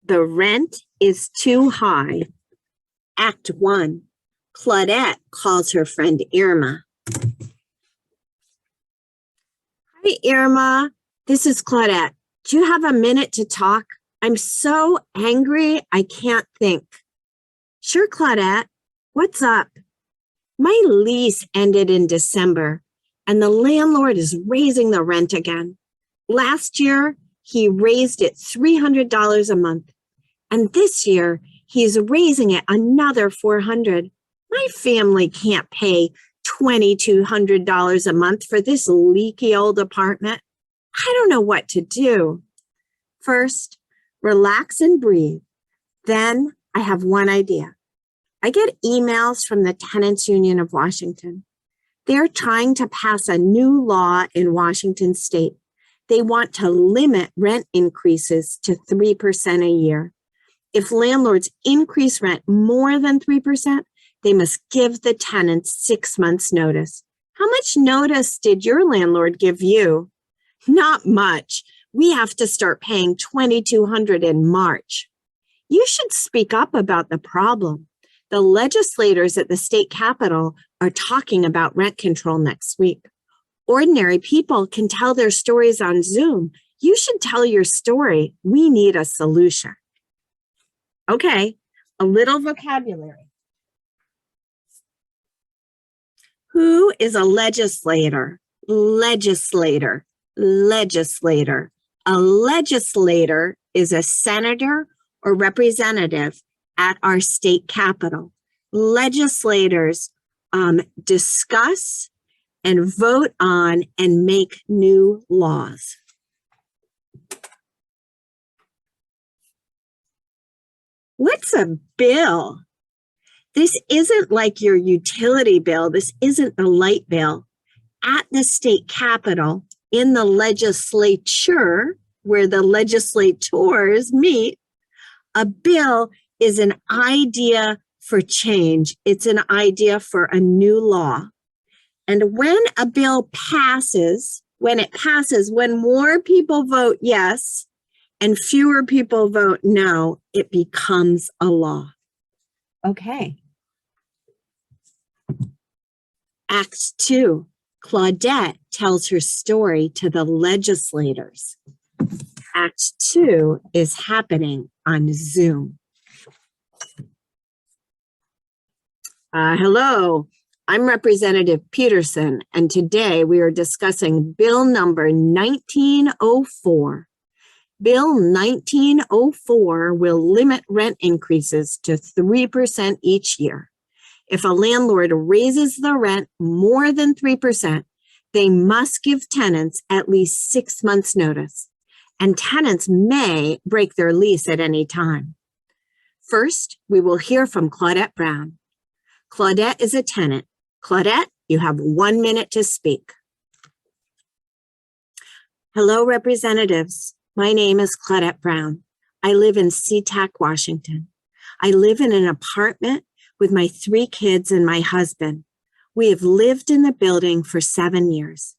The rent is too high. Act 1. Claudette calls her friend Irma. Hi, Irma. This is Claudette. Do you have a minute to talk? I'm so angry, I can't think. Sure, Claudette. What's up? My lease ended in December, and the landlord is raising the rent again. Last year, he raised it $300 a month, and this year, he's raising it another $400. My family can't pay $2,200 a month for this leaky old apartment. I don't know what to do. First, relax and breathe. Then I have one idea. I get emails from the Tenants Union of Washington. They're trying to pass a new law in Washington state. They want to limit rent increases to 3% a year. If landlords increase rent more than 3%, they must give the tenants 6 months' notice. How much notice did your landlord give you? Not much. We have to start paying $2,200 in March. You should speak up about the problem. The legislators at the state capitol are talking about rent control next week. Ordinary people can tell their stories on Zoom. You should tell your story. We need a solution. Okay, a little vocabulary. Who is a legislator? Legislator, legislator. A legislator is a senator or representative at our state capitol. Legislators discuss and vote on and make new laws. What's a bill? This isn't like your utility bill. This isn't the light bill. At the state capitol, in the legislature, where the legislators meet, a bill is an idea for change. It's an idea for a new law. And when a bill passes, when more people vote yes and fewer people vote no, it becomes a law. Okay. Act 2, Claudette tells her story to the legislators. Act 2 is happening on Zoom. Hello, I'm Representative Peterson, and today we are discussing Bill number 1904. Bill 1904 will limit rent increases to 3% each year. If a landlord raises the rent more than 3%, they must give tenants at least 6 months' notice, and tenants may break their lease at any time. First, we will hear from Claudette Brown. Claudette is a tenant. Claudette, you have 1 minute to speak. Hello, representatives. My name is Claudette Brown. I live in SeaTac, Washington. I live in an apartment with my 3 kids and my husband. We have lived in the building for 7 years.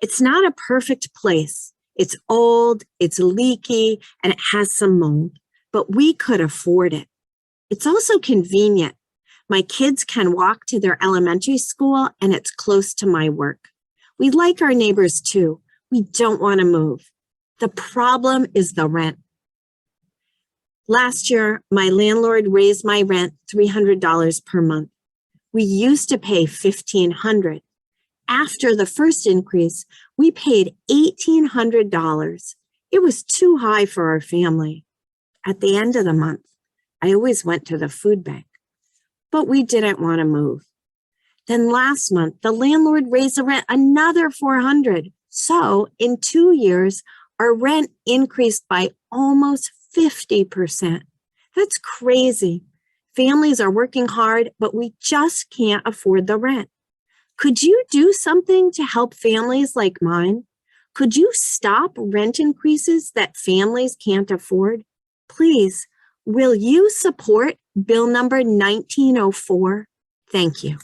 It's not a perfect place. It's old, it's leaky, and it has some mold, but we could afford it. It's also convenient. My kids can walk to their elementary school, and it's close to my work. We like our neighbors too. We don't want to move. The problem is the rent. Last year, my landlord raised my rent $300 per month. We used to pay $1,500. After the first increase, we paid $1,800. It was too high for our family. At the end of the month, I always went to the food bank, but we didn't want to move. Then last month, the landlord raised the rent another $400. So in 2 years, our rent increased by almost 50%. That's crazy. Families are working hard, but we just can't afford the rent. Could you do something to help families like mine? Could you stop rent increases that families can't afford? Please, will you support Bill number 1904? Thank you.